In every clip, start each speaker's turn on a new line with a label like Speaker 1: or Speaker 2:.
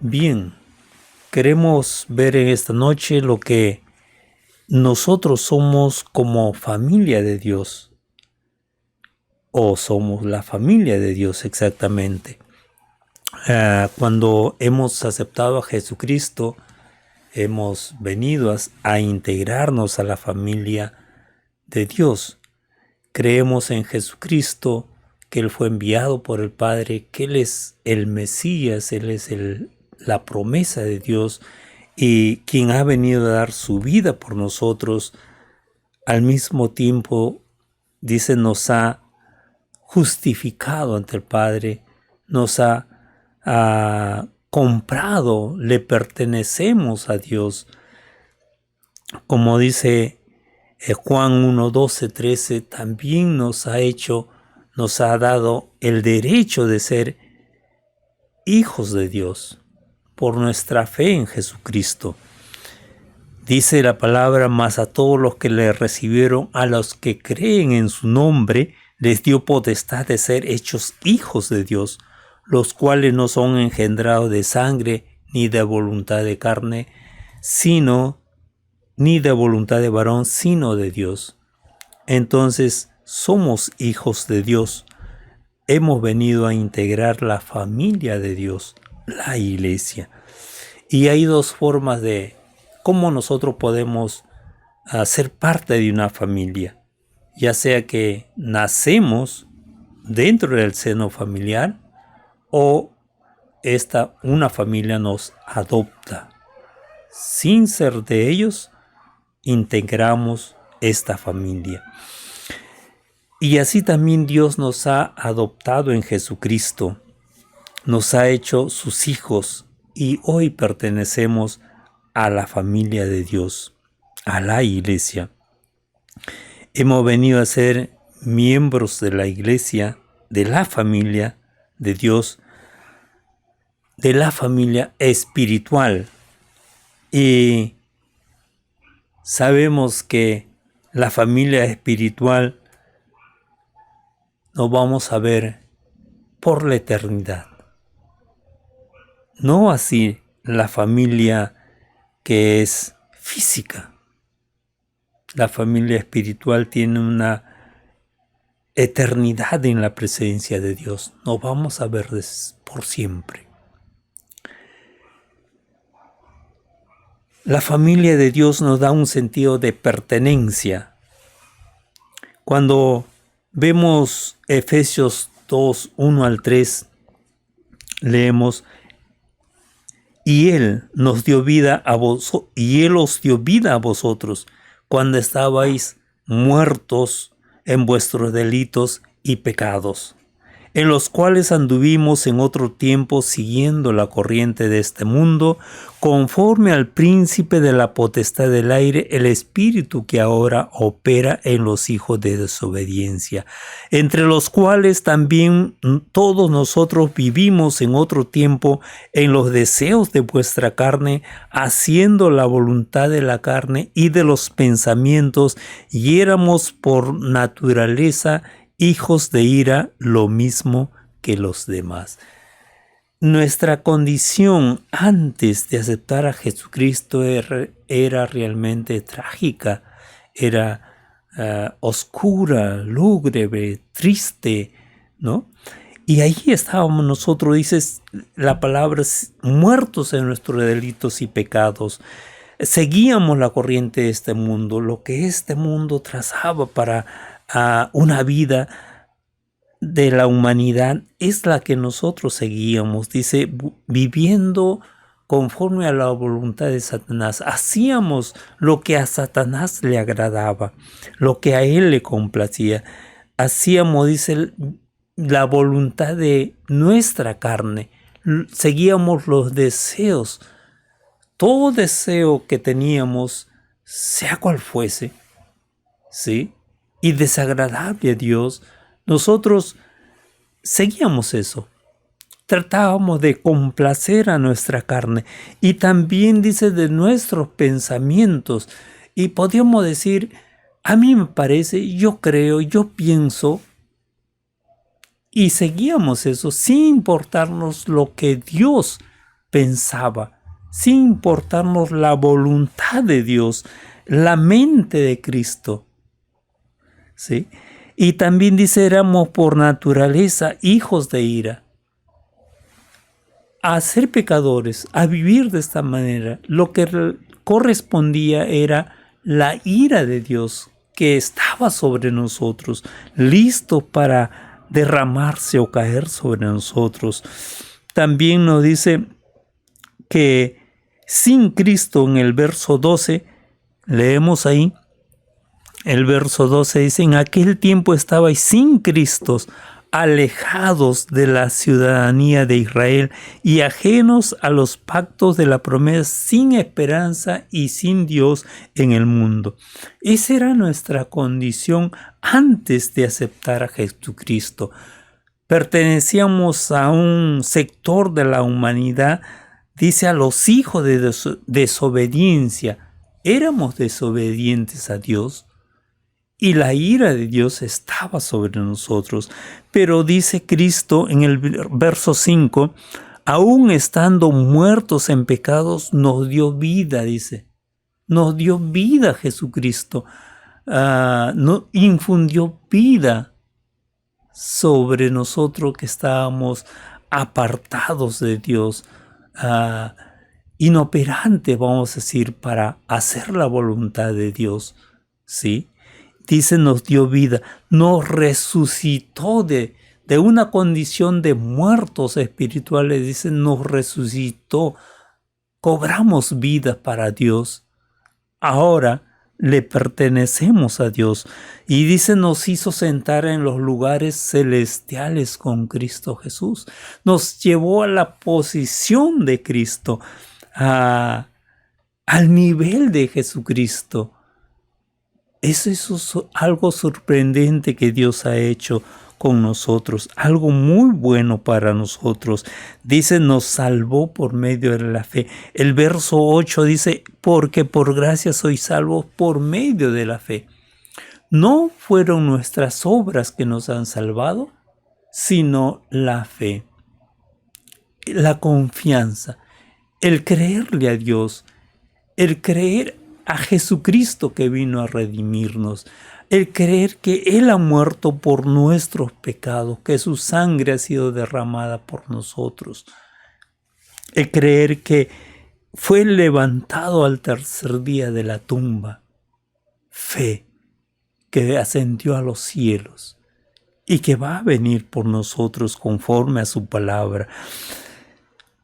Speaker 1: Bien, queremos ver en esta noche lo que nosotros somos como familia de Dios, o somos la familia de Dios exactamente. Cuando hemos aceptado a Jesucristo, hemos venido a integrarnos a la familia de Dios. Creemos en Jesucristo, que Él fue enviado por el Padre, que Él es el Mesías, Él es la promesa de Dios y quien ha venido a dar su vida por nosotros. Al mismo tiempo, dice, nos ha justificado ante el Padre, nos ha comprado, le pertenecemos a Dios. Como dice Juan 1, 12, 13, también nos ha dado el derecho de ser hijos de Dios por nuestra fe en Jesucristo. Dice la palabra, mas a todos los que le recibieron, a los que creen en su nombre, les dio potestad de ser hechos hijos de Dios, los cuales no son engendrados de sangre, ni de voluntad de carne, ni de voluntad de varón, sino de Dios. Entonces, somos hijos de Dios. Hemos venido a integrar la familia de Dios, la iglesia. Y hay dos formas de cómo nosotros podemos ser parte de una familia. Ya sea que nacemos dentro del seno familiar o una familia nos adopta. Sin ser de ellos, integramos esta familia. Y así también Dios nos ha adoptado en Jesucristo, nos ha hecho sus hijos y hoy pertenecemos a la familia de Dios, a la iglesia. Hemos venido a ser miembros de la iglesia, de la familia de Dios, de la familia espiritual. Y sabemos que la familia espiritual nos vamos a ver por la eternidad. No así la familia que es física. La familia espiritual tiene una eternidad en la presencia de Dios. Nos vamos a ver por siempre. La familia de Dios nos da un sentido de pertenencia. Cuando vemos Efesios 2, 1 al 3, leemos, y Él os dio vida a vosotros cuando estabais muertos en vuestros delitos y pecados, en los cuales anduvimos en otro tiempo siguiendo la corriente de este mundo, conforme al príncipe de la potestad del aire, el espíritu que ahora opera en los hijos de desobediencia, entre los cuales también todos nosotros vivimos en otro tiempo en los deseos de vuestra carne, haciendo la voluntad de la carne y de los pensamientos, y éramos por naturaleza hijos de ira, lo mismo que los demás. Nuestra condición antes de aceptar a Jesucristo era realmente trágica, era oscura, lúgubre, triste, ¿no? Y ahí estábamos nosotros, dice la palabra, muertos en nuestros delitos y pecados. Seguíamos la corriente de este mundo, lo que este mundo trazaba para una vida de la humanidad es la que nosotros seguíamos, dice, viviendo conforme a la voluntad de Satanás. Hacíamos lo que a Satanás le agradaba, lo que a él le complacía. Hacíamos, dice, la voluntad de nuestra carne. Seguíamos los deseos. Todo deseo que teníamos, sea cual fuese, ¿sí?, y desagradable a Dios, nosotros seguíamos eso. Tratábamos de complacer a nuestra carne y también dice de nuestros pensamientos. Y podríamos decir, a mí me parece, yo creo, yo pienso, y seguíamos eso sin importarnos lo que Dios pensaba, sin importarnos la voluntad de Dios, la mente de Cristo. ¿Sí? Y también dice, éramos por naturaleza hijos de ira. A ser pecadores, a vivir de esta manera, lo que correspondía era la ira de Dios que estaba sobre nosotros, listo para derramarse o caer sobre nosotros. También nos dice que sin Cristo, en el verso 12, leemos ahí, el verso 12 dice, en aquel tiempo estabais sin Cristo, alejados de la ciudadanía de Israel y ajenos a los pactos de la promesa, sin esperanza y sin Dios en el mundo. Esa era nuestra condición antes de aceptar a Jesucristo. Pertenecíamos a un sector de la humanidad, dice, a los hijos de desobediencia. Éramos desobedientes a Dios. Y la ira de Dios estaba sobre nosotros. Pero dice Cristo en el verso 5, aún estando muertos en pecados, nos dio vida, dice. Nos dio vida Jesucristo. Nos infundió vida sobre nosotros que estábamos apartados de Dios. Inoperantes, vamos a decir, para hacer la voluntad de Dios. ¿Sí? Dice, nos dio vida, nos resucitó de una condición de muertos espirituales, dice, nos resucitó, cobramos vida para Dios. Ahora le pertenecemos a Dios. Y dice, nos hizo sentar en los lugares celestiales con Cristo Jesús. Nos llevó a la posición de Cristo, al nivel de Jesucristo. Eso es algo sorprendente que Dios ha hecho con nosotros, algo muy bueno para nosotros. Dice, nos salvó por medio de la fe. El verso 8 dice, porque por gracia sois salvos por medio de la fe. No fueron nuestras obras que nos han salvado, sino la fe, la confianza, el creerle a Dios, el creer a Jesucristo que vino a redimirnos, el creer que Él ha muerto por nuestros pecados, que su sangre ha sido derramada por nosotros, el creer que fue levantado al tercer día de la tumba, fe que ascendió a los cielos y que va a venir por nosotros conforme a su palabra.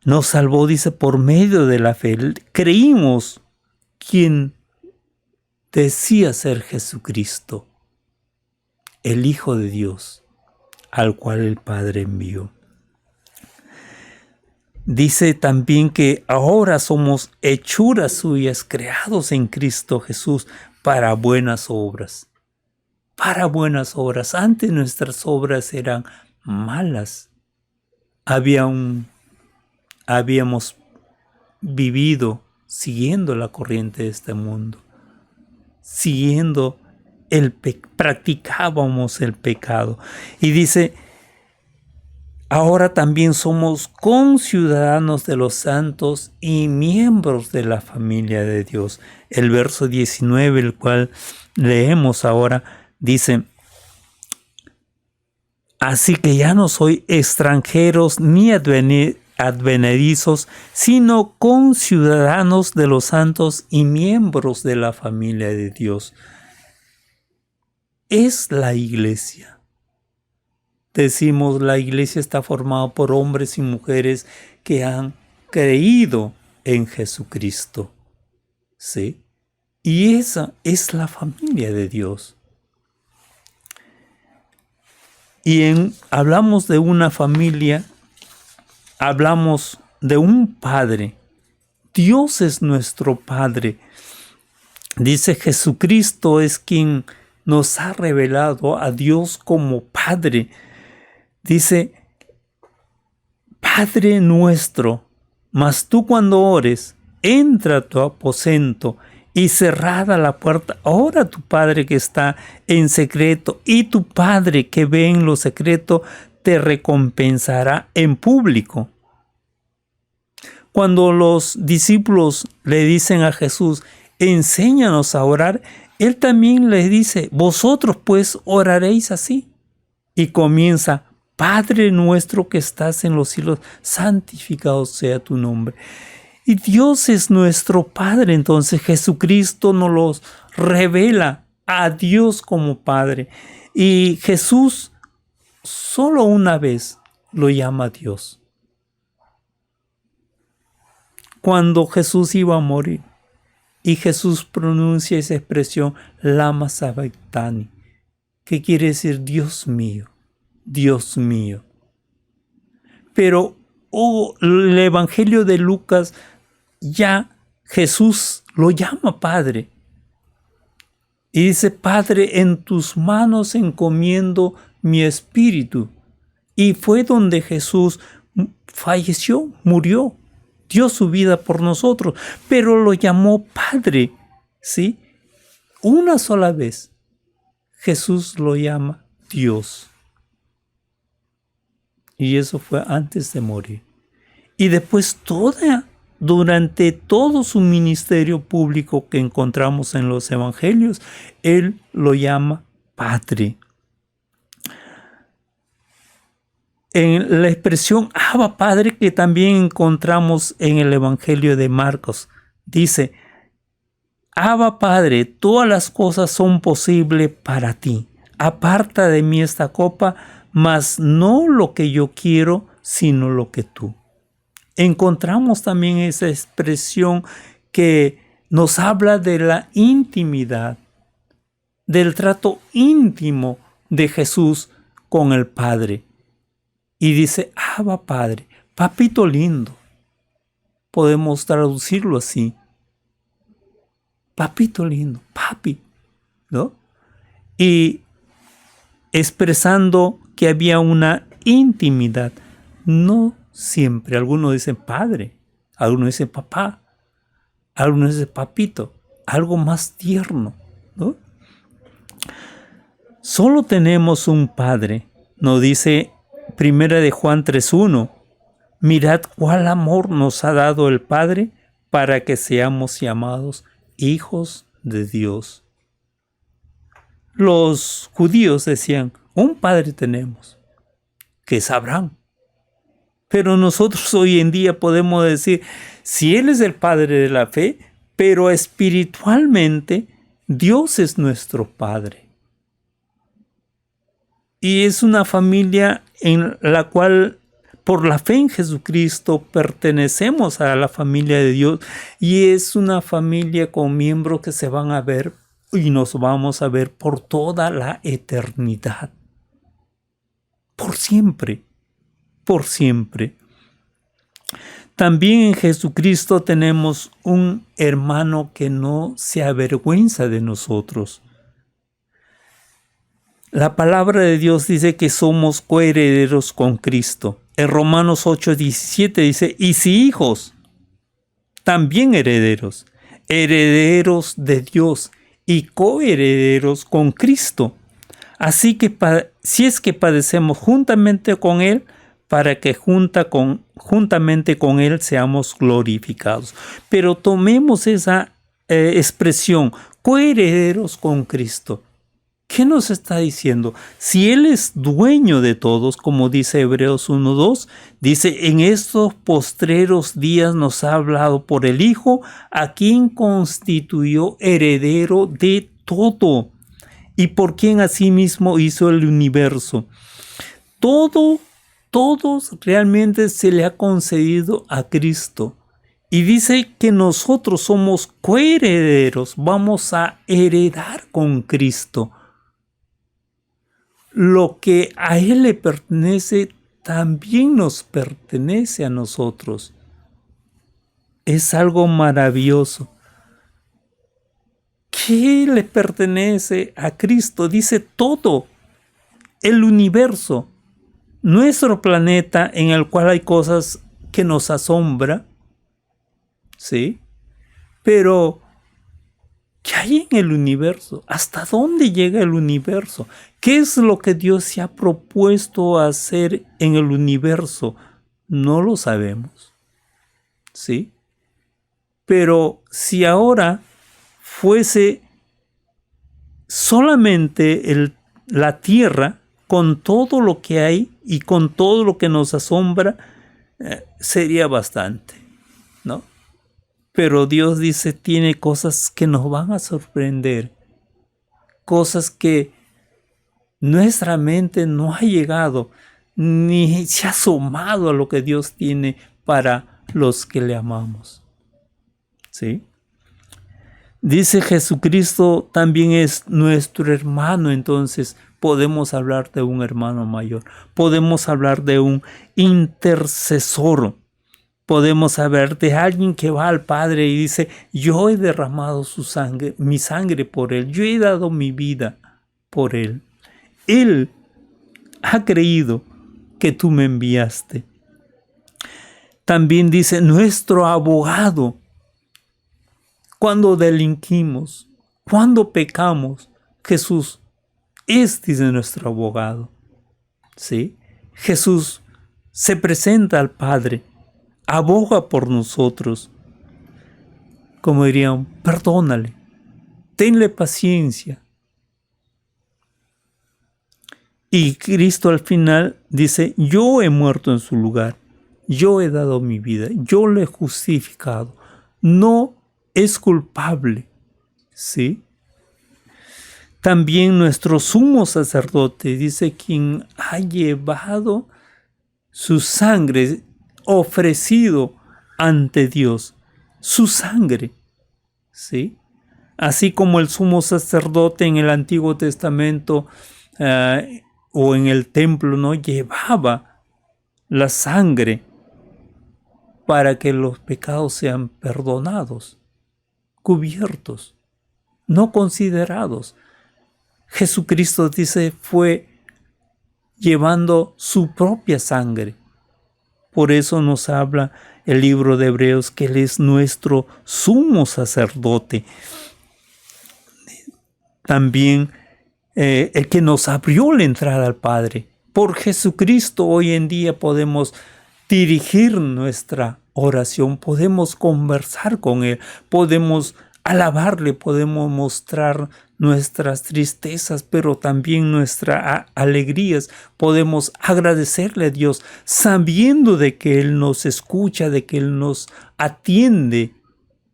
Speaker 1: Nos salvó, dice, por medio de la fe. Creímos quien decía ser Jesucristo, el Hijo de Dios, al cual el Padre envió. Dice también que ahora somos hechuras suyas, creados en Cristo Jesús para buenas obras. Para buenas obras. Antes nuestras obras eran malas. Habíamos vivido siguiendo la corriente de este mundo. Practicábamos el pecado. Y dice, ahora también somos conciudadanos de los santos y miembros de la familia de Dios. El verso 19, el cual leemos ahora, dice, así que ya no soy extranjeros ni advenedizos, sino conciudadanos de los santos y miembros de la familia de Dios. Es la iglesia. Decimos, la iglesia está formada por hombres y mujeres que han creído en Jesucristo. ¿Sí? Y esa es la familia de Dios. Y hablamos de una familia, hablamos de un Padre. Dios es nuestro Padre. Dice, Jesucristo es quien nos ha revelado a Dios como Padre. Dice, Padre nuestro, mas tú cuando ores, entra a tu aposento y cerrada la puerta, ora a tu Padre que está en secreto, y tu Padre que ve en lo secreto te recompensará en público. Cuando los discípulos le dicen a Jesús, enséñanos a orar, Él también les dice, vosotros pues oraréis así. Y comienza, Padre nuestro que estás en los cielos, santificado sea tu nombre. Y Dios es nuestro Padre, entonces Jesucristo nos los revela a Dios como Padre. Y Jesús solo una vez lo llama Dios. Cuando Jesús iba a morir y Jesús pronuncia esa expresión, Lama Sabactani, que quiere decir Dios mío, Dios mío. Pero el Evangelio de Lucas ya Jesús lo llama Padre. Y dice, Padre, en tus manos encomiendo mi espíritu. Y fue donde Jesús falleció, murió, dio su vida por nosotros, pero lo llamó Padre, ¿sí? Una sola vez Jesús lo llama Dios. Y eso fue antes de morir. Y después durante todo su ministerio público que encontramos en los evangelios, Él lo llama Padre. En la expresión Abba Padre que también encontramos en el Evangelio de Marcos, dice, Abba Padre, todas las cosas son posibles para ti. Aparta de mí esta copa, mas no lo que yo quiero, sino lo que tú. Encontramos también esa expresión que nos habla de la intimidad, del trato íntimo de Jesús con el Padre. Y dice, Abba Padre, papito lindo. Podemos traducirlo así. Papito lindo, papi, ¿no? Y expresando que había una intimidad, no siempre. Algunos dicen padre, algunos dicen papá, algunos dicen papito, algo más tierno, ¿no? Solo tenemos un Padre, nos dice 1 de Juan 3:1. Mirad cuál amor nos ha dado el Padre para que seamos llamados hijos de Dios. Los judíos decían, un Padre tenemos, que es Abraham. Pero nosotros hoy en día podemos decir, si Él es el Padre de la fe, pero espiritualmente Dios es nuestro Padre. Y es una familia en la cual, por la fe en Jesucristo, pertenecemos a la familia de Dios. Y es una familia con miembros que se van a ver y nos vamos a ver por toda la eternidad. Por siempre. Por siempre. También en Jesucristo tenemos un hermano que no se avergüenza de nosotros. La palabra de Dios dice que somos coherederos con Cristo. En Romanos 8:17 dice, y si hijos, también herederos, herederos de Dios y coherederos con Cristo. Así que si es que padecemos juntamente con Él, para que juntamente con Él seamos glorificados. Pero tomemos esa expresión, coherederos con Cristo. ¿Qué nos está diciendo? Si Él es dueño de todos, como dice Hebreos 1:2, dice, en estos postreros días nos ha hablado por el Hijo, a quien constituyó heredero de todo, y por quien asimismo hizo el universo. Todos realmente se le ha concedido a Cristo. Y dice que nosotros somos coherederos, vamos a heredar con Cristo. Lo que a Él le pertenece también nos pertenece a nosotros. Es algo maravilloso. ¿Qué le pertenece a Cristo? Dice todo, el universo, nuestro planeta en el cual hay cosas que nos asombran, ¿sí? Pero ¿qué hay en el universo? ¿Hasta dónde llega el universo? ¿Qué es lo que Dios se ha propuesto hacer en el universo? No lo sabemos. ¿sí? Pero si ahora fuese solamente la tierra, con todo lo que hay y con todo lo que nos asombra, sería bastante, ¿no? Pero Dios dice, tiene cosas que nos van a sorprender, cosas que nuestra mente no ha llegado, ni se ha asomado a lo que Dios tiene para los que le amamos, ¿sí? Dice Jesucristo también es nuestro hermano, entonces podemos hablar de un hermano mayor, podemos hablar de un intercesor, podemos hablar de alguien que va al Padre y dice, yo he derramado su sangre, mi sangre por él, yo he dado mi vida por él. Él ha creído que tú me enviaste. También dice nuestro abogado. Cuando delinquimos, cuando pecamos, Jesús es, dice, nuestro abogado. ¿Sí? Jesús se presenta al Padre, aboga por nosotros. Como dirían, perdónale, tenle paciencia. Y Cristo al final dice, yo he muerto en su lugar, yo he dado mi vida, yo le he justificado, no es culpable, ¿sí? También nuestro sumo sacerdote, dice, quien ha llevado su sangre, ofrecido ante Dios, su sangre, ¿sí? Así como el sumo sacerdote en el Antiguo Testamento o en el templo, ¿no? Llevaba la sangre para que los pecados sean perdonados, cubiertos, no considerados. Jesucristo, dice, fue llevando su propia sangre. Por eso nos habla el libro de Hebreos que Él es nuestro sumo sacerdote. También el que nos abrió la entrada al Padre. Por Jesucristo hoy en día podemos dirigir nuestra oración, podemos conversar con Él, podemos alabarle, podemos mostrar nuestras tristezas, pero también nuestras alegrías. Podemos agradecerle a Dios sabiendo de que Él nos escucha, de que Él nos atiende,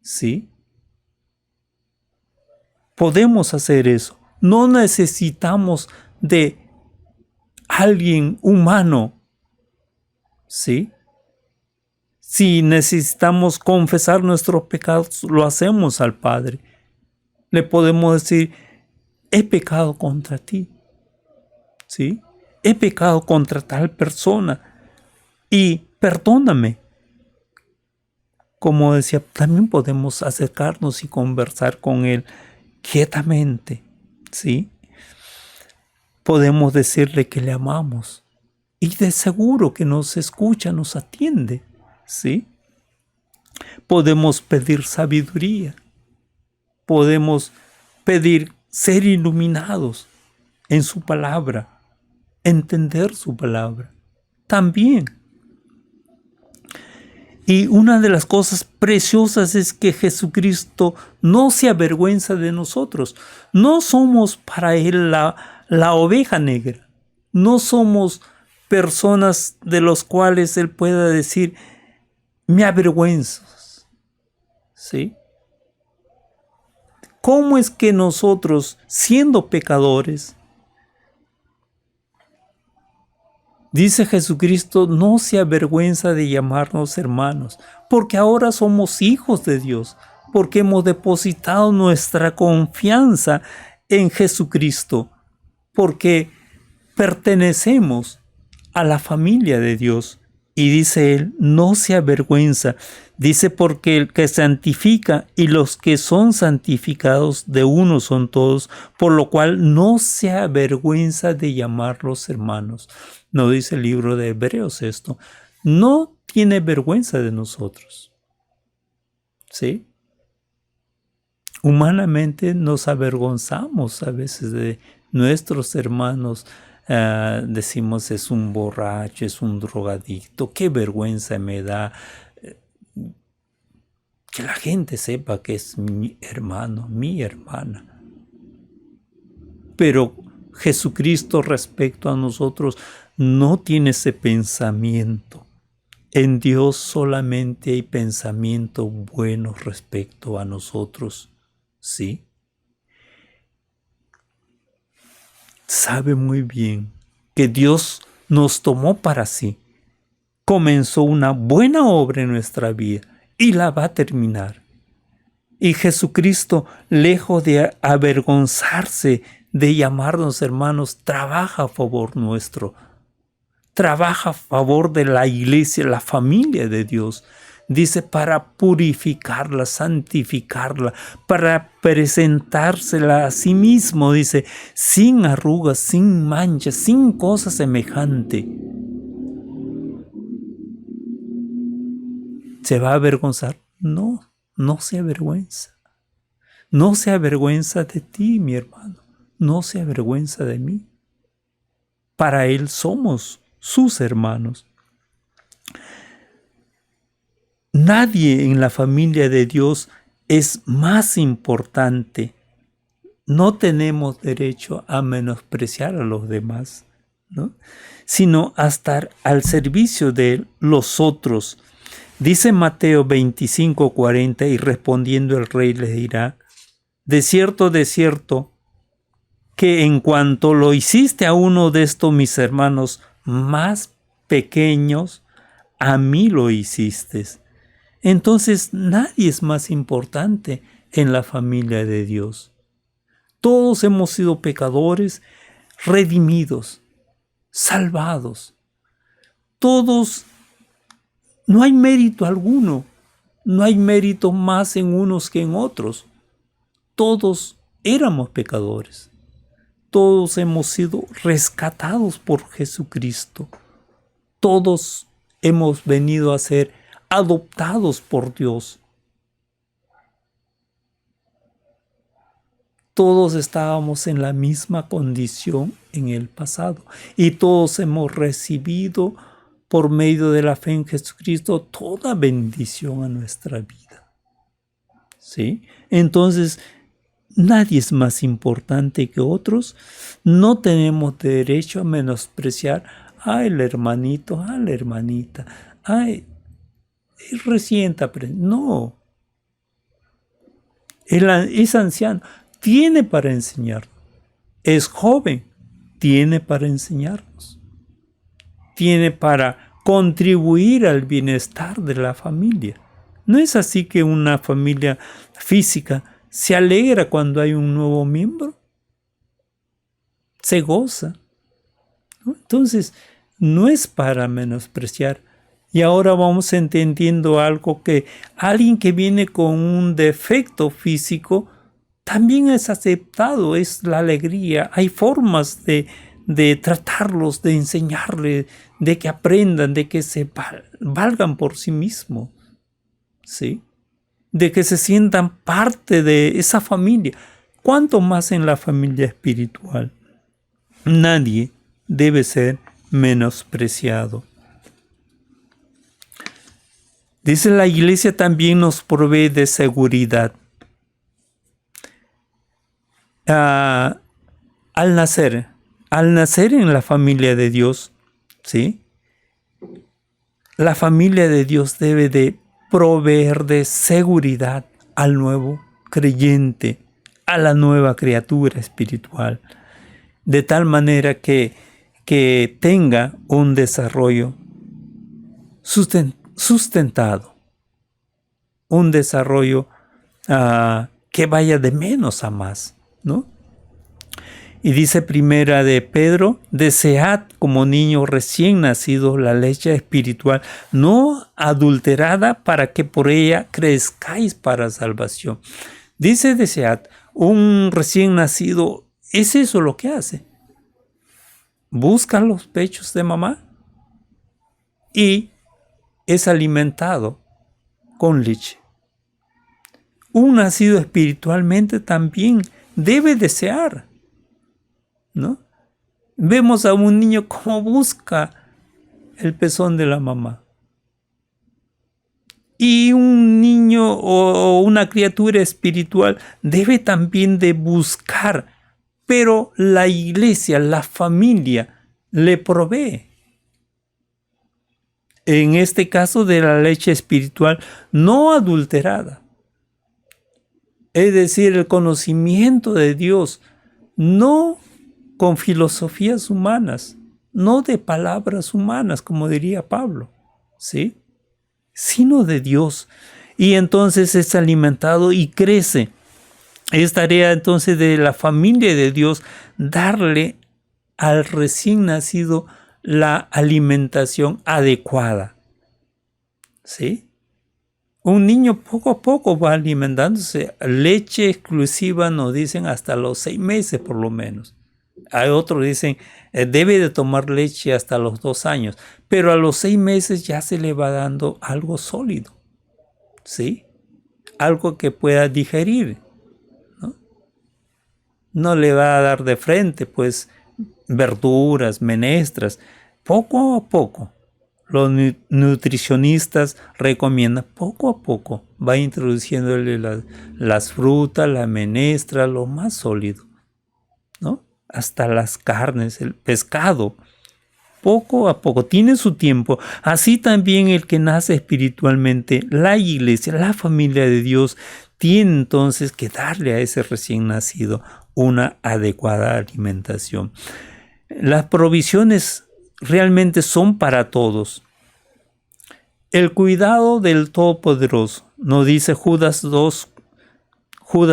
Speaker 1: ¿sí? Podemos hacer eso. No necesitamos de alguien humano, ¿sí? Si necesitamos confesar nuestros pecados, lo hacemos al Padre. Le podemos decir, he pecado contra ti, ¿sí? He pecado contra tal persona y perdóname. Como decía, también podemos acercarnos y conversar con Él quietamente, ¿sí? Podemos decirle que le amamos y de seguro que nos escucha, nos atiende, ¿sí? Podemos pedir sabiduría, podemos pedir ser iluminados en su palabra, entender su palabra, también. Y una de las cosas preciosas es que Jesucristo no se avergüenza de nosotros. No somos para Él la oveja negra. No somos personas de los cuales Él pueda decir, me avergüenzas, ¿sí? ¿Cómo es que nosotros, siendo pecadores, dice Jesucristo, no se avergüenza de llamarnos hermanos, porque ahora somos hijos de Dios, porque hemos depositado nuestra confianza en Jesucristo, porque pertenecemos a la familia de Dios. Y dice Él, no se avergüenza. Dice, porque el que santifica y los que son santificados de uno son todos, por lo cual no se avergüenza de llamarlos hermanos. No dice el libro de Hebreos esto. No tiene vergüenza de nosotros. ¿Sí? Humanamente nos avergonzamos a veces de nuestros hermanos. Decimos, es un borracho, es un drogadicto, qué vergüenza me da. que la gente sepa que es mi hermano, mi hermana. Pero Jesucristo respecto a nosotros no tiene ese pensamiento. En Dios solamente hay pensamientos buenos respecto a nosotros, ¿sí? Sabe muy bien que Dios nos tomó para sí. Comenzó una buena obra en nuestra vida y la va a terminar. Y Jesucristo, lejos de avergonzarse de llamarnos hermanos, trabaja a favor nuestro. Trabaja a favor de la iglesia, la familia de Dios. Dice, para purificarla, santificarla, para presentársela a sí mismo, dice, sin arrugas, sin manchas, sin cosa semejante. ¿Se va a avergonzar? No, no se avergüenza. No se avergüenza de ti, mi hermano. No se avergüenza de mí. Para Él somos sus hermanos. Nadie en la familia de Dios es más importante. No tenemos derecho a menospreciar a los demás, ¿no? Sino a estar al servicio de los otros. Dice Mateo 25:40, y respondiendo el rey les dirá, de cierto, que en cuanto lo hiciste a uno de estos mis hermanos más pequeños, a mí lo hiciste. Entonces nadie es más importante en la familia de Dios. Todos hemos sido pecadores, redimidos, salvados. Todos, no hay mérito alguno. No hay mérito más en unos que en otros. Todos éramos pecadores. Todos hemos sido rescatados por Jesucristo. Todos hemos venido a ser adoptados por Dios. Todos estábamos en la misma condición en el pasado y todos hemos recibido por medio de la fe en Jesucristo toda bendición a nuestra vida. ¿Sí? Entonces, nadie es más importante que otros. No tenemos derecho a menospreciar el hermanito, a la hermanita. Es reciente aprendido. No. Es anciano. Tiene para enseñarnos. Es joven. Tiene para enseñarnos. Tiene para contribuir al bienestar de la familia. No es así que una familia física se alegra cuando hay un nuevo miembro. Se goza, ¿no? Entonces, no es para menospreciar. Y ahora vamos entendiendo algo, que alguien que viene con un defecto físico también es aceptado, es la alegría. Hay formas de tratarlos, de enseñarles, de que aprendan, de que se valgan por sí mismos, ¿sí? De que se sientan parte de esa familia. ¿Cuánto más en la familia espiritual? Nadie debe ser menospreciado. Dice, la iglesia también nos provee de seguridad. Al nacer en la familia de Dios, ¿sí? La familia de Dios debe de proveer de seguridad al nuevo creyente, a la nueva criatura espiritual, de tal manera que tenga un desarrollo sustentado, un desarrollo que vaya de menos a más, ¿no? Y dice primera de Pedro, desead como niños recién nacidos la leche espiritual, no adulterada, para que por ella crezcáis para salvación. Dice desead, un recién nacido, ¿es eso lo que hace? Busca los pechos de mamá y es alimentado con leche. Un nacido espiritualmente también debe desear, ¿no? Vemos a un niño cómo busca el pezón de la mamá. Y un niño o una criatura espiritual debe también de buscar, pero la iglesia, la familia, le provee. En este caso de la leche espiritual no adulterada. Es decir, el conocimiento de Dios, no con filosofías humanas, no de palabras humanas, como diría Pablo, ¿sí? Sino de Dios. Y entonces es alimentado y crece. Es tarea entonces de la familia de Dios darle al recién nacido la alimentación adecuada. ¿Sí? Un niño poco a poco va alimentándose. Leche exclusiva nos dicen hasta los 6 meses por lo menos. Hay otros que dicen debe de tomar leche hasta los 2 años. Pero a los 6 meses ya se le va dando algo sólido. ¿Sí? Algo que pueda digerir. No le va a dar de frente, pues, verduras, menestras. Poco a poco. Los nutricionistas recomiendan poco a poco. Va introduciéndole las frutas, la menestra, lo más sólido, ¿no? Hasta las carnes, el pescado. Poco a poco, tiene su tiempo. Así también el que nace espiritualmente, la iglesia, la familia de Dios, tiene entonces que darle a ese recién nacido una adecuada alimentación. Las provisiones realmente son para todos. El cuidado del Todopoderoso, nos dice Judas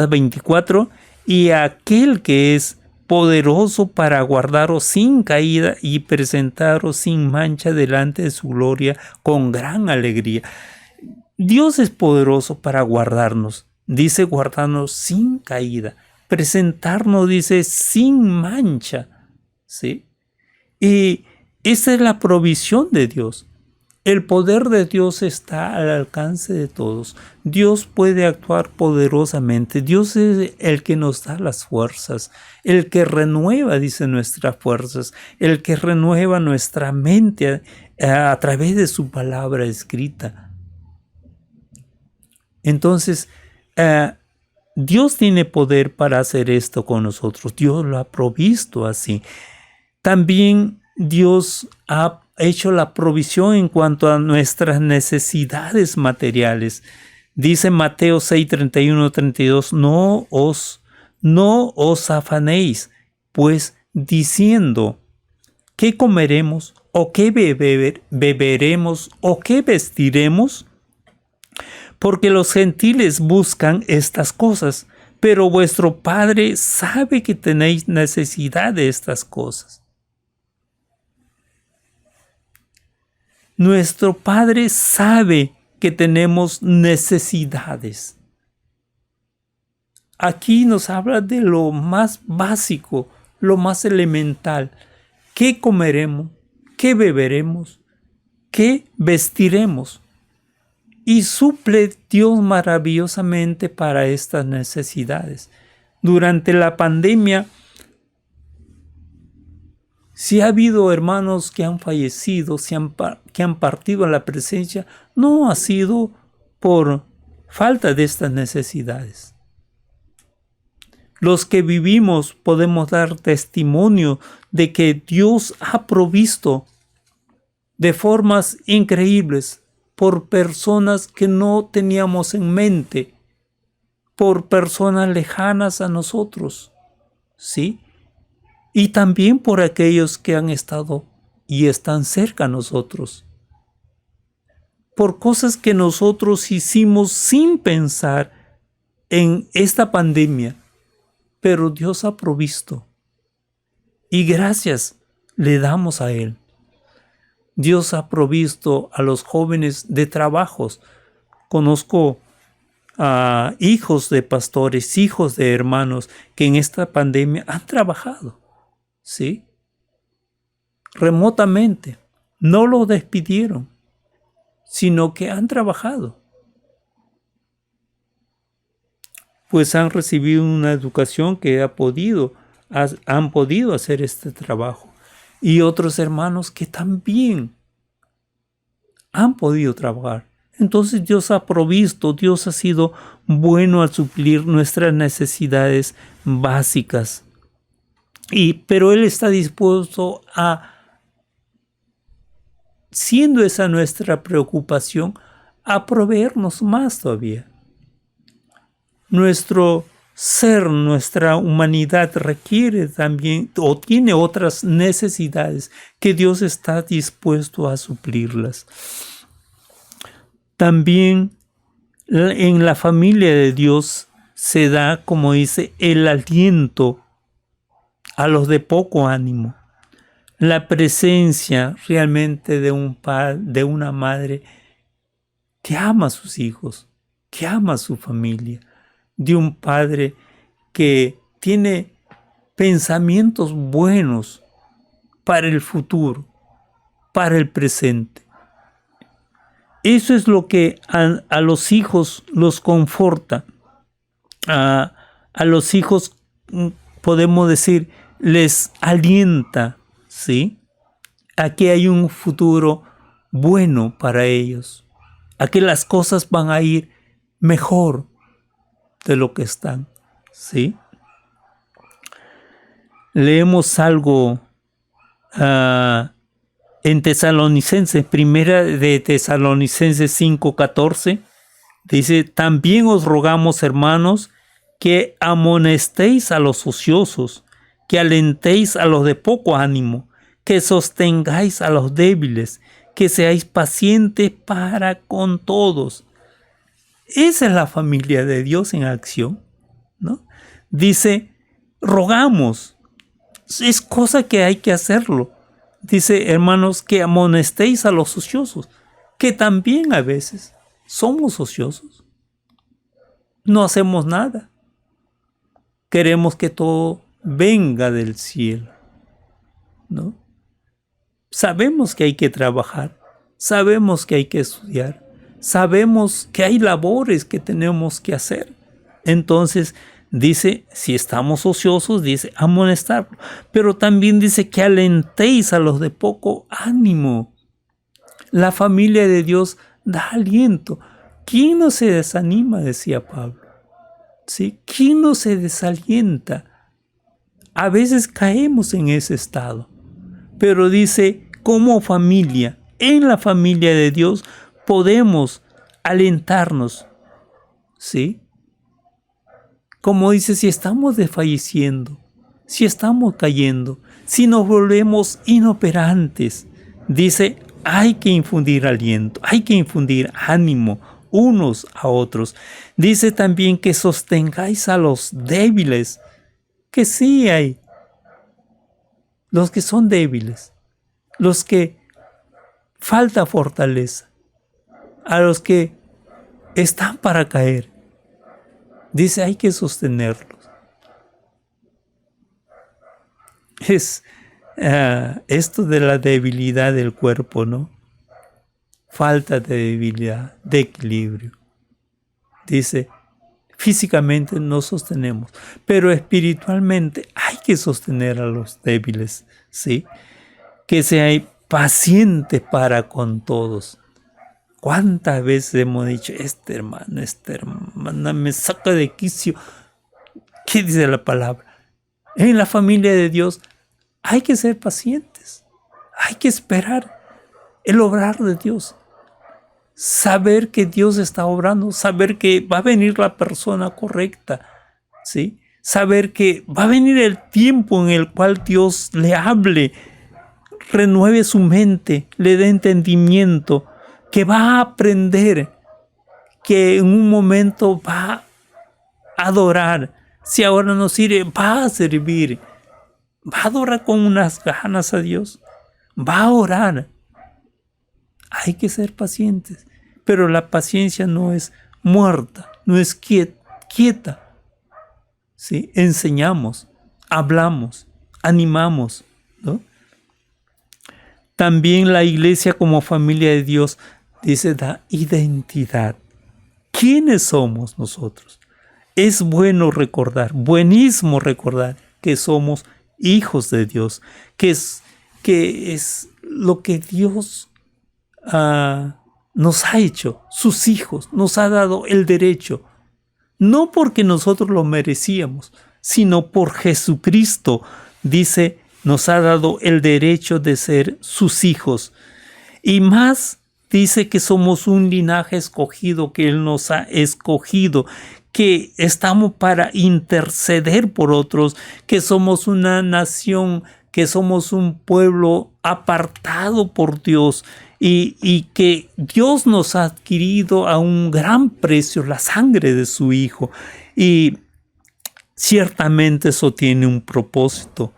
Speaker 1: 24, y aquel que es poderoso para guardaros sin caída y presentaros sin mancha delante de su gloria con gran alegría. Dios es poderoso para guardarnos, dice guardarnos sin caída, presentarnos, dice, sin mancha, ¿sí? Y esa es la provisión de Dios. El poder de Dios está al alcance de todos. Dios puede actuar poderosamente. Dios es el que nos da las fuerzas, el que renueva, dice, nuestras fuerzas, el que renueva nuestra mente a través de su palabra escrita. Entonces, Dios tiene poder para hacer esto con nosotros. Dios lo ha provisto así. También Dios ha hecho la provisión en cuanto a nuestras necesidades materiales. Dice Mateo 6, 31, 32, no os afanéis, pues diciendo, ¿qué comeremos? ¿O qué beberemos? ¿O qué vestiremos? Porque los gentiles buscan estas cosas, pero vuestro Padre sabe que tenéis necesidad de estas cosas. Nuestro Padre sabe que tenemos necesidades. Aquí nos habla de lo más básico, lo más elemental. ¿Qué comeremos? ¿Qué beberemos? ¿Qué vestiremos? Y suple Dios maravillosamente para estas necesidades. Durante la pandemia, si ha habido hermanos que han fallecido, que han partido a la presencia, no ha sido por falta de estas necesidades. Los que vivimos podemos dar testimonio de que Dios ha provisto de formas increíbles por personas que no teníamos en mente, por personas lejanas a nosotros, ¿sí? Y también por aquellos que han estado y están cerca a nosotros. Por cosas que nosotros hicimos sin pensar en esta pandemia, pero Dios ha provisto. Y gracias le damos a Él. Dios ha provisto a los jóvenes de trabajos. Conozco a hijos de pastores, hijos de hermanos que en esta pandemia han trabajado. ¿Sí? Remotamente. No lo despidieron, sino que han trabajado. Pues han recibido una educación que han podido hacer este trabajo. Y otros hermanos que también han podido trabajar. Entonces Dios ha provisto, Dios ha sido bueno al suplir nuestras necesidades básicas. Pero Él está dispuesto a, siendo esa nuestra preocupación, a proveernos más todavía. Nuestro ser, nuestra humanidad requiere también o tiene otras necesidades que Dios está dispuesto a suplirlas. También en la familia de Dios se da, como dice, el aliento a los de poco ánimo, la presencia realmente de un padre, de una madre que ama a sus hijos, que ama a su familia, de un padre que tiene pensamientos buenos para el futuro, para el presente. Eso es lo que a los hijos los conforta. A los hijos, podemos decir, les alienta, ¿sí?, a que hay un futuro bueno para ellos, a que las cosas van a ir mejor de lo que están, ¿sí? Leemos algo en Tesalonicenses, primera de Tesalonicenses 5:14, dice: también os rogamos, hermanos, que amonestéis a los ociosos, que alentéis a los de poco ánimo, que sostengáis a los débiles, que seáis pacientes para con todos. Esa es la familia de Dios en acción, ¿no? Dice, rogamos, es cosa que hay que hacerlo. Dice, hermanos, que amonestéis a los ociosos, que también a veces somos ociosos. No hacemos nada. Queremos que todo venga del cielo, ¿no? Sabemos que hay que trabajar, sabemos que hay que estudiar, sabemos que hay labores que tenemos que hacer. Entonces, dice, si estamos ociosos, dice, amonestarlo. Pero también dice que alentéis a los de poco ánimo. La familia de Dios da aliento. ¿Quién no se desanima?, decía Pablo. ¿Sí? ¿Quién no se desalienta? A veces caemos en ese estado. Pero dice, como familia, en la familia de Dios, podemos alentarnos, ¿sí? Como dice, si estamos desfalleciendo, si estamos cayendo, si nos volvemos inoperantes, dice, hay que infundir aliento, hay que infundir ánimo unos a otros. Dice también que sostengáis a los débiles, que sí hay los que son débiles, los que falta fortaleza, a los que están para caer. Dice, hay que sostenerlos. Es esto de la debilidad del cuerpo, ¿no? Falta de debilidad, de equilibrio. Dice, físicamente no sostenemos, pero espiritualmente hay que sostener a los débiles, ¿sí? Que sea paciente para con todos. ¿Cuántas veces hemos dicho, esta hermana me saca de quicio? ¿Qué dice la palabra? En la familia de Dios hay que ser pacientes, hay que esperar el obrar de Dios. Saber que Dios está obrando, saber que va a venir la persona correcta, ¿sí? Saber que va a venir el tiempo en el cual Dios le hable, renueve su mente, le dé entendimiento, que va a aprender, que en un momento va a adorar. Si ahora no sirve, va a servir, va a adorar con unas ganas a Dios, va a orar. Hay que ser pacientes, pero la paciencia no es muerta, no es quieta. ¿Sí? Enseñamos, hablamos, animamos, ¿no? También la iglesia como familia de Dios, dice, da identidad. ¿Quiénes somos nosotros? Es bueno recordar, buenísimo recordar que somos hijos de Dios, que es lo que Dios nos ha hecho sus hijos, nos ha dado el derecho, no porque nosotros lo merecíamos, sino por Jesucristo, dice, nos ha dado el derecho de ser sus hijos. Y más, dice que somos un linaje escogido, que Él nos ha escogido, que estamos para interceder por otros, que somos una nación, que somos un pueblo apartado por Dios y que Dios nos ha adquirido a un gran precio, la sangre de su Hijo. Y ciertamente eso tiene un propósito,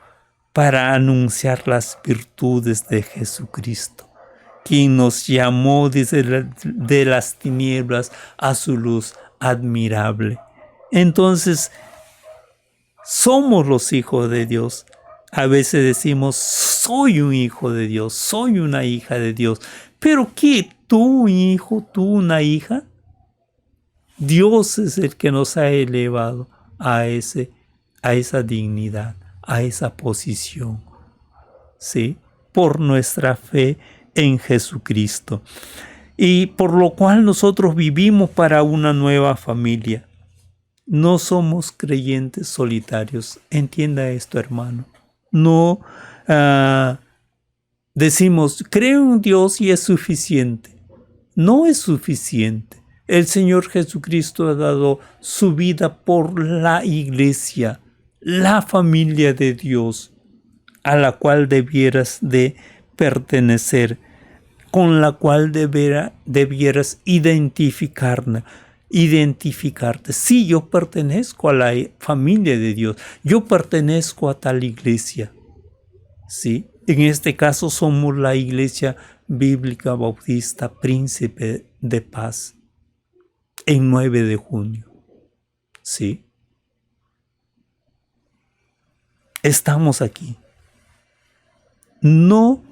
Speaker 1: para anunciar las virtudes de Jesucristo, quien nos llamó de las tinieblas a su luz admirable. Entonces, somos los hijos de Dios. A veces decimos, soy un hijo de Dios, soy una hija de Dios. ¿Pero qué? ¿Tú un hijo? ¿Tú una hija? Dios es el que nos ha elevado a esa dignidad, a esa posición, ¿sí? Por nuestra fe en Jesucristo. Y por lo cual nosotros vivimos para una nueva familia. No somos creyentes solitarios. Entienda esto, hermano. No decimos, creo en Dios y es suficiente. No es suficiente. El Señor Jesucristo ha dado su vida por la iglesia, la familia de Dios, a la cual debieras de pertenecer, con la cual debieras identificarte. Sí, yo pertenezco a la familia de Dios, yo pertenezco a tal iglesia. Sí, en este caso somos la Iglesia Bíblica Bautista Príncipe de Paz, en 9 de junio. Sí. Estamos aquí. No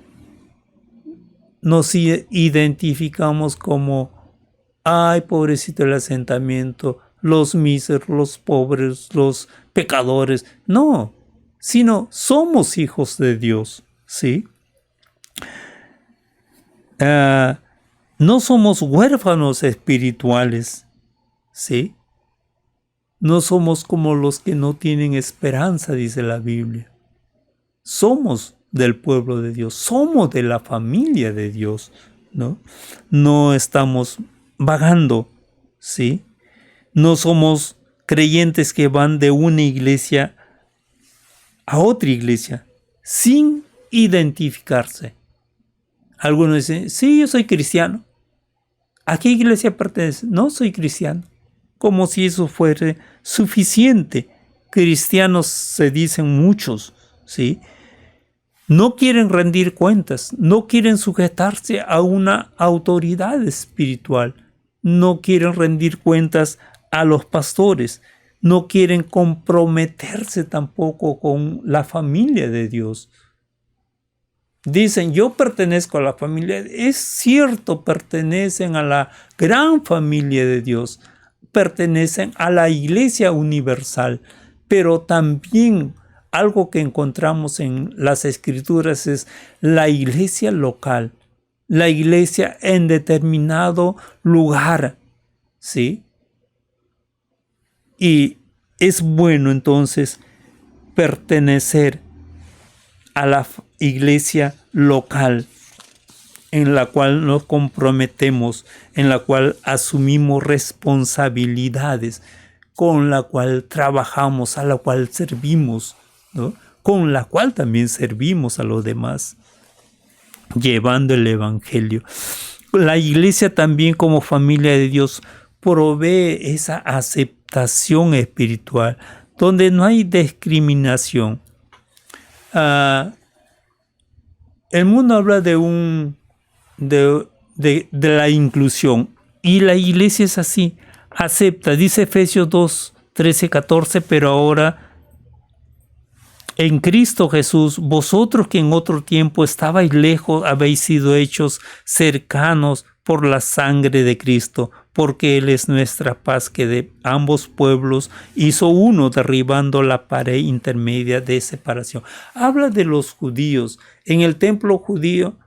Speaker 1: nos identificamos como, ay, pobrecito el asentamiento, los míseros, los pobres, los pecadores. No, sino somos hijos de Dios, ¿sí? No somos huérfanos espirituales, ¿sí? No somos como los que no tienen esperanza, dice la Biblia. Somos del pueblo de Dios, somos de la familia de Dios, ¿no? No estamos vagando, ¿sí? No somos creyentes que van de una iglesia a otra iglesia sin identificarse. Algunos dicen, sí, yo soy cristiano. ¿A qué iglesia pertenece? No, soy cristiano. Como si eso fuera suficiente. Cristianos se dicen muchos, ¿sí? No quieren rendir cuentas, no quieren sujetarse a una autoridad espiritual, no quieren rendir cuentas a los pastores, no quieren comprometerse tampoco con la familia de Dios. Dicen, yo pertenezco a la familia. Es cierto, pertenecen a la gran familia de Dios, pertenecen a la Iglesia Universal, pero también algo que encontramos en las Escrituras es la iglesia local, la iglesia en determinado lugar, ¿sí? Y es bueno entonces pertenecer a la iglesia local en la cual nos comprometemos, en la cual asumimos responsabilidades, con la cual trabajamos, a la cual servimos, ¿no? Con la cual también servimos a los demás, llevando el Evangelio. La iglesia también como familia de Dios provee esa aceptación espiritual, donde no hay discriminación. El mundo habla de la inclusión, y la iglesia es así, acepta, dice Efesios 2, 13, 14, pero ahora en Cristo Jesús, vosotros que en otro tiempo estabais lejos, habéis sido hechos cercanos por la sangre de Cristo, porque Él es nuestra paz, que de ambos pueblos hizo uno, derribando la pared intermedia de separación. Habla de los judíos. En el templo judío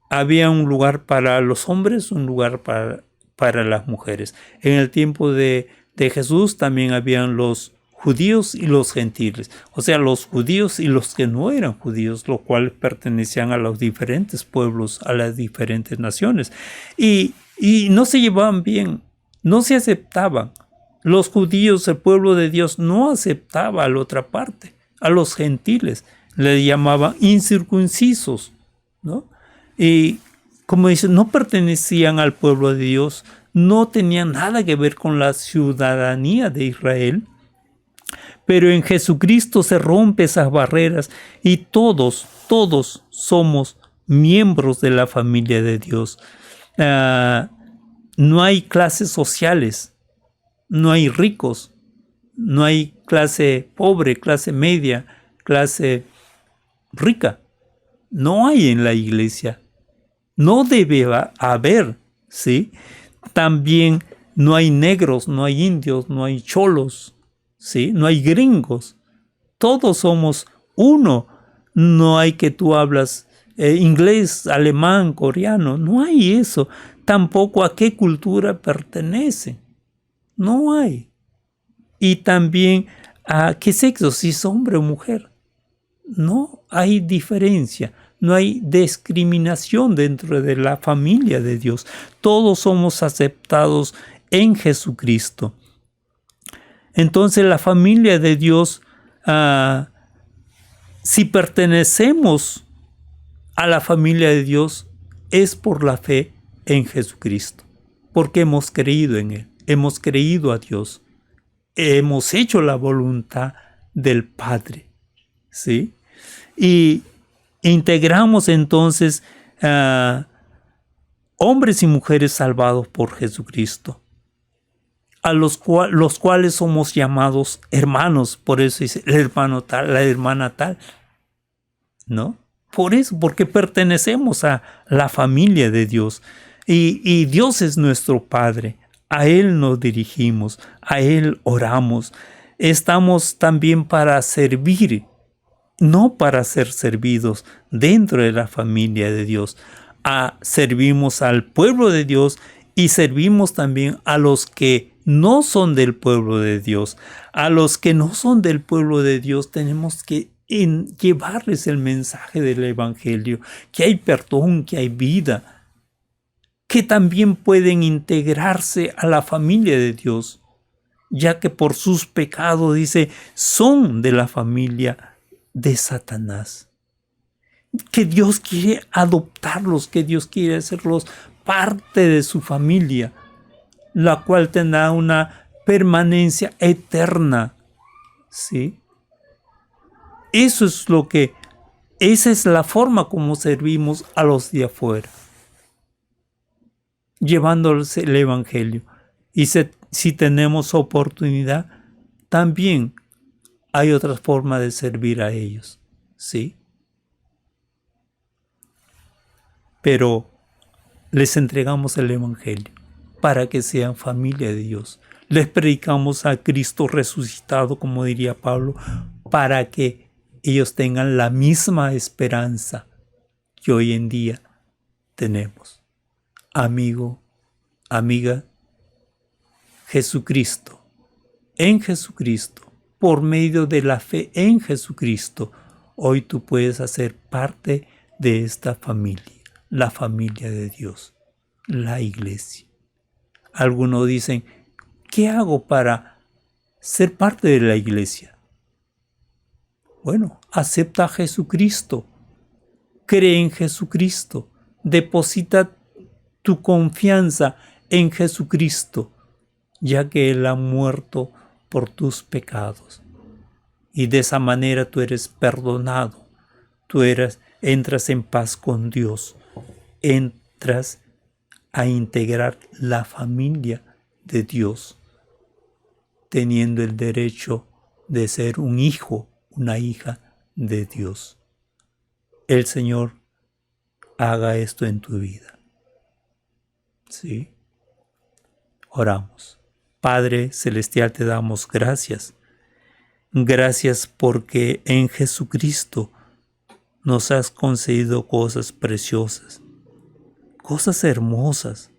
Speaker 1: había un lugar para los hombres, un lugar para las mujeres. En el tiempo de Jesús también habían los judíos y los gentiles, o sea, los judíos y los que no eran judíos, los cuales pertenecían a los diferentes pueblos, a las diferentes naciones, y no se llevaban bien, no se aceptaban. Los judíos, el pueblo de Dios, no aceptaba a la otra parte, a los gentiles, le llamaban incircuncisos, ¿no? Y como dice, no pertenecían al pueblo de Dios, no tenían nada que ver con la ciudadanía de Israel. Pero en Jesucristo se rompen esas barreras y todos somos miembros de la familia de Dios. No hay clases sociales, no hay ricos, no hay clase pobre, clase media, clase rica. No hay en la iglesia. No debe haber, ¿sí? También no hay negros, no hay indios, no hay cholos, ¿sí? No hay gringos. Todos somos uno. No hay que tú hablas inglés, alemán, coreano. No hay eso. Tampoco a qué cultura pertenece. No hay. Y también a qué sexo, si es hombre o mujer. No hay diferencia. No hay discriminación dentro de la familia de Dios. Todos somos aceptados en Jesucristo. Entonces la familia de Dios, si pertenecemos a la familia de Dios, es por la fe en Jesucristo. Porque hemos creído en Él, hemos creído a Dios, hemos hecho la voluntad del Padre, ¿sí? Y integramos entonces hombres y mujeres salvados por Jesucristo, a los cuales somos llamados hermanos. Por eso dice el hermano tal, la hermana tal, ¿no? Por eso, porque pertenecemos a la familia de Dios. Y Dios es nuestro Padre. A Él nos dirigimos, a Él oramos. Estamos también para servir, no para ser servidos dentro de la familia de Dios. Servimos al pueblo de Dios y servimos también a los que no son del pueblo de Dios. A los que no son del pueblo de Dios tenemos que llevarles el mensaje del Evangelio, que hay perdón, que hay vida, que también pueden integrarse a la familia de Dios, ya que por sus pecados, dice, son de la familia de Satanás. Que Dios quiere adoptarlos, que Dios quiere hacerlos parte de su familia, la cual tendrá una permanencia eterna, ¿sí? Esa es la forma como servimos a los de afuera, llevándoles el Evangelio. Y si tenemos oportunidad, también hay otra forma de servir a ellos, ¿sí? Pero les entregamos el Evangelio para que sean familia de Dios. Les predicamos a Cristo resucitado, como diría Pablo, para que ellos tengan la misma esperanza que hoy en día tenemos. Amigo, amiga, Jesucristo, en Jesucristo, por medio de la fe en Jesucristo, hoy tú puedes hacer parte de esta familia, la familia de Dios, la iglesia. Algunos dicen, ¿qué hago para ser parte de la iglesia? Bueno, acepta a Jesucristo, cree en Jesucristo, deposita tu confianza en Jesucristo, ya que Él ha muerto por tus pecados. Y de esa manera tú eres perdonado, entras en paz con Dios, entras a integrar la familia de Dios, teniendo el derecho de ser un hijo, una hija de Dios. El Señor haga esto en tu vida. ¿Sí? Oramos. Padre Celestial, te damos gracias. Gracias porque en Jesucristo nos has concedido cosas preciosas. cosas hermosas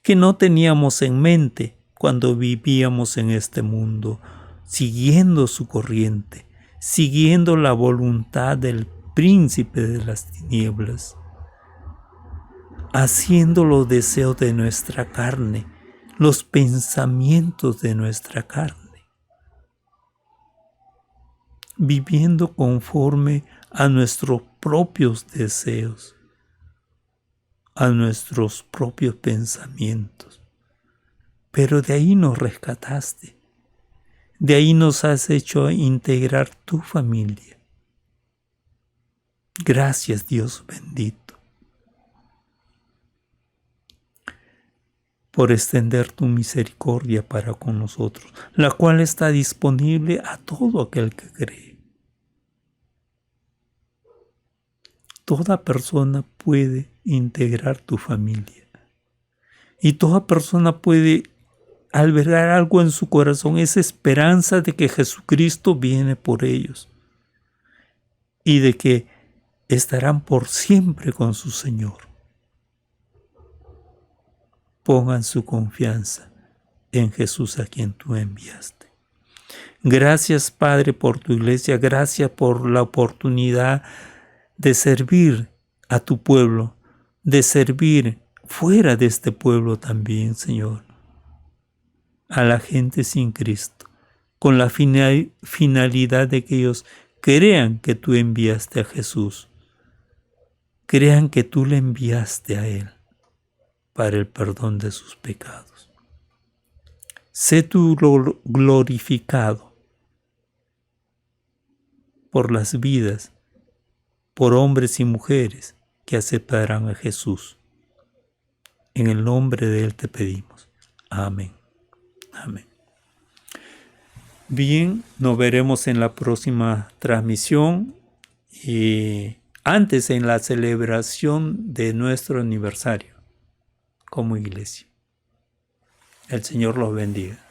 Speaker 1: que no teníamos en mente cuando vivíamos en este mundo, siguiendo su corriente, siguiendo la voluntad del príncipe de las tinieblas, haciendo los deseos de nuestra carne, los pensamientos de nuestra carne, viviendo conforme a nuestros propios deseos, a nuestros propios pensamientos. Pero de ahí nos rescataste, de ahí nos has hecho integrar tu familia. Gracias, Dios bendito, por extender tu misericordia para con nosotros, la cual está disponible a todo aquel que cree. Toda persona puede integrar tu familia y toda persona puede albergar algo en su corazón, esa esperanza de que Jesucristo viene por ellos y de que estarán por siempre con su Señor. Pongan su confianza en Jesús a quien tú enviaste. Gracias, Padre, por tu iglesia. Gracias por la oportunidad de servir a tu pueblo, de servir fuera de este pueblo también, Señor, a la gente sin Cristo, con la finalidad de que ellos crean que tú enviaste a Jesús, crean que tú le enviaste a Él para el perdón de sus pecados. Sé tú glorificado por las vidas, por hombres y mujeres que aceptarán a Jesús. En el nombre de Él te pedimos. Amén. Amén. Bien, nos veremos en la próxima transmisión y antes en la celebración de nuestro aniversario como iglesia. El Señor los bendiga.